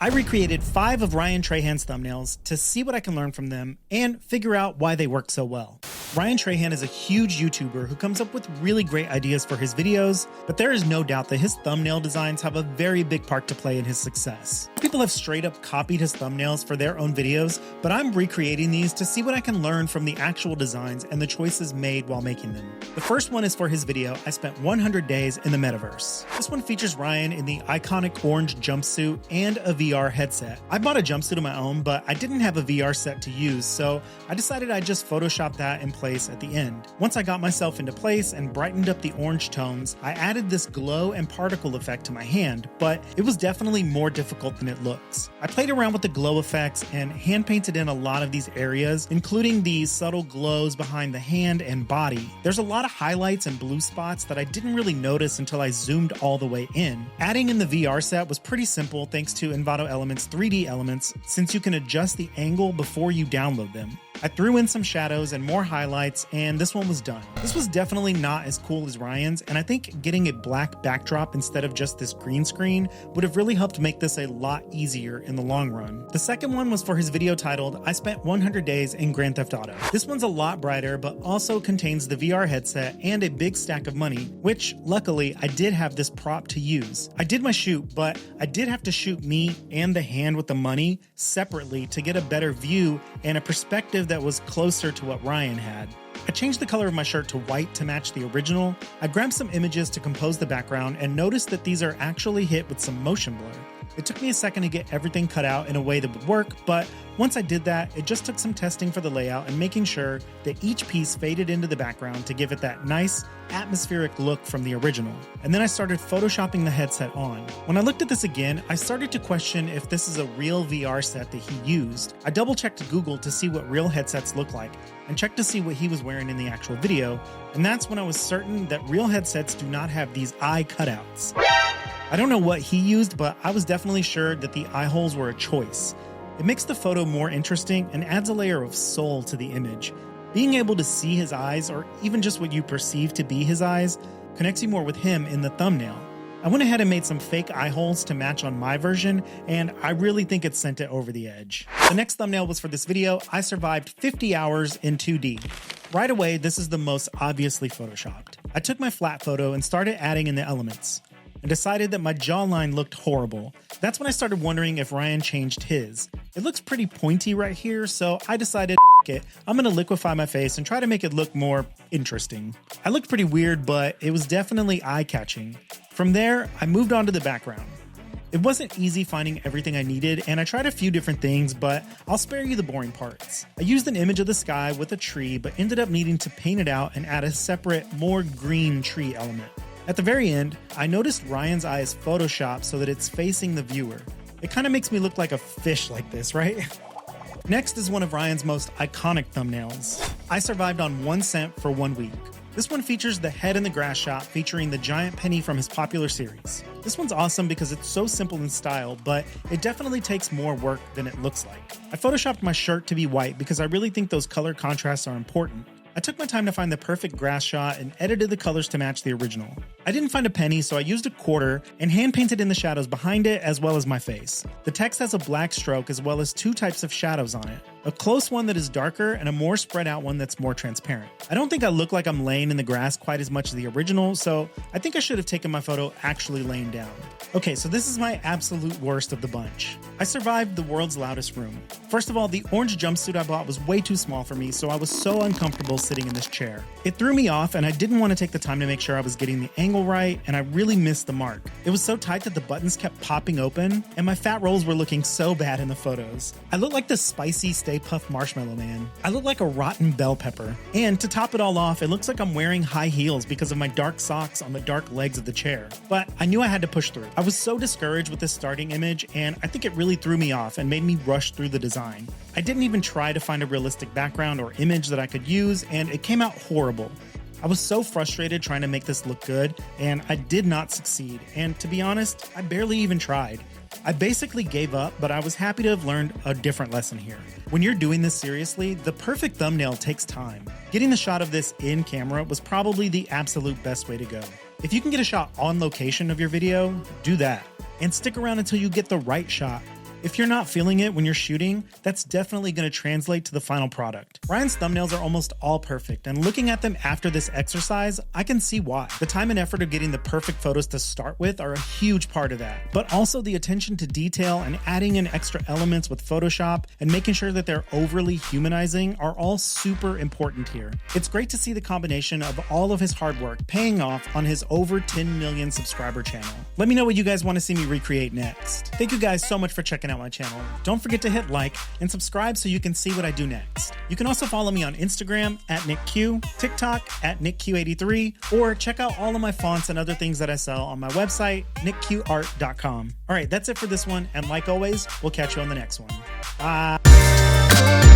I recreated 5 of Ryan Trahan's thumbnails to see what I can learn from them and figure out why they work so well. Ryan Trahan is a huge YouTuber who comes up with really great ideas for his videos, but there is no doubt that his thumbnail designs have a very big part to play in his success. People have straight up copied his thumbnails for their own videos, but I'm recreating these to see what I can learn from the actual designs and the choices made while making them. The first one is for his video, I spent 100 days in the metaverse. This one features Ryan in the iconic orange jumpsuit and a VR headset. I bought a jumpsuit of my own, but I didn't have a VR set to use, so I decided I'd just Photoshop that in place at the end. Once I got myself into place and brightened up the orange tones, I added this glow and particle effect to my hand, but it was definitely more difficult than it looks. I played around with the glow effects and hand painted in a lot of these areas, including these subtle glows behind the hand and body. There's a lot of highlights and blue spots that I didn't really notice until I zoomed all the way in. Adding in the VR set was pretty simple thanks to Envato Element's 3D elements, since you can adjust the angle before you download them. I threw in some shadows and more highlights, and this one was done. This was definitely not as cool as Ryan's, and I think getting a black backdrop instead of just this green screen would have really helped make this a lot easier in the long run. The second one was for his video titled, I Spent 100 Days in Grand Theft Auto. This one's a lot brighter, but also contains the VR headset and a big stack of money, which luckily I did have this prop to use. I did my shoot, but I did have to shoot me and the hand with the money separately to get a better view and a perspective that was closer to what Ryan had. I changed the color of my shirt to white to match the original. I grabbed some images to compose the background and noticed that these are actually hit with some motion blur. It took me a second to get everything cut out in a way that would work, but once I did that, it just took some testing for the layout and making sure that each piece faded into the background to give it that nice, atmospheric look from the original. And then I started photoshopping the headset on. When I looked at this again, I started to question if this is a real VR set that he used. I double-checked Google to see what real headsets look like, and checked to see what he was wearing in the actual video, and that's when I was certain that real headsets do not have these eye cutouts. I don't know what he used, but I was definitely sure that the eye holes were a choice. It makes the photo more interesting and adds a layer of soul to the image. Being able to see his eyes, or even just what you perceive to be his eyes, connects you more with him in the thumbnail. I went ahead and made some fake eye holes to match on my version, and I really think it sent it over the edge. The next thumbnail was for this video, I survived 50 hours in 2D. Right away, this is the most obviously photoshopped. I took my flat photo and started adding in the elements, and decided that my jawline looked horrible. That's when I started wondering if Ryan changed his. It looks pretty pointy right here, so I decided, it, I'm gonna liquefy my face and try to make it look more interesting. I looked pretty weird, but it was definitely eye-catching. From there, I moved on to the background. It wasn't easy finding everything I needed, and I tried a few different things, but I'll spare you the boring parts. I used an image of the sky with a tree, but ended up needing to paint it out and add a separate, more green tree element. At the very end, I noticed Ryan's eye is photoshopped so that it's facing the viewer. It kind of makes me look like a fish like this, right? Next is one of Ryan's most iconic thumbnails. I survived on 1 cent for 1 week. This one features the head in the grass shot featuring the giant penny from his popular series. This one's awesome because it's so simple in style, but it definitely takes more work than it looks like. I photoshopped my shirt to be white because I really think those color contrasts are important. I took my time to find the perfect grass shot and edited the colors to match the original. I didn't find a penny, so I used a quarter and hand painted in the shadows behind it as well as my face. The text has a black stroke as well as 2 types of shadows on it. A close one that is darker and a more spread out one that's more transparent. I don't think I look like I'm laying in the grass quite as much as the original, so I think I should have taken my photo actually laying down. Okay, so this is my absolute worst of the bunch. I survived the world's loudest room. First of all, the orange jumpsuit I bought was way too small for me, so I was so uncomfortable sitting in this chair. It threw me off, and I didn't want to take the time to make sure I was getting the angle right, and I really missed the mark. It was so tight that the buttons kept popping open, and my fat rolls were looking so bad in the photos. I looked like the spicy Stay Puft Marshmallow Man. I look like a rotten bell pepper. And to top it all off, it looks like I'm wearing high heels because of my dark socks on the dark legs of the chair. But I knew I had to push through. I was so discouraged with this starting image, and I think it really threw me off and made me rush through the design. I didn't even try to find a realistic background or image that I could use, and it came out horrible. I was so frustrated trying to make this look good, and I did not succeed. And to be honest, I barely even tried. I basically gave up, but I was happy to have learned a different lesson here. When you're doing this seriously, the perfect thumbnail takes time. Getting the shot of this in camera was probably the absolute best way to go. If you can get a shot on location of your video, do that. And stick around until you get the right shot. If you're not feeling it when you're shooting, that's definitely going to translate to the final product. Ryan's thumbnails are almost all perfect, and looking at them after this exercise, I can see why. The time and effort of getting the perfect photos to start with are a huge part of that, but also the attention to detail and adding in extra elements with Photoshop and making sure that they're overly humanizing are all super important here. It's great to see the combination of all of his hard work paying off on his over 10 million subscriber channel. Let me know what you guys want to see me recreate next. Thank you guys so much for checking out my channel. Don't forget to hit like and subscribe so you can see what I do next. You can also follow me on Instagram at NickQ, TikTok at NickQ83, or check out all of my fonts and other things that I sell on my website, nickqart.com. All right, that's it for this one, and like always, we'll catch you on the next one. Bye.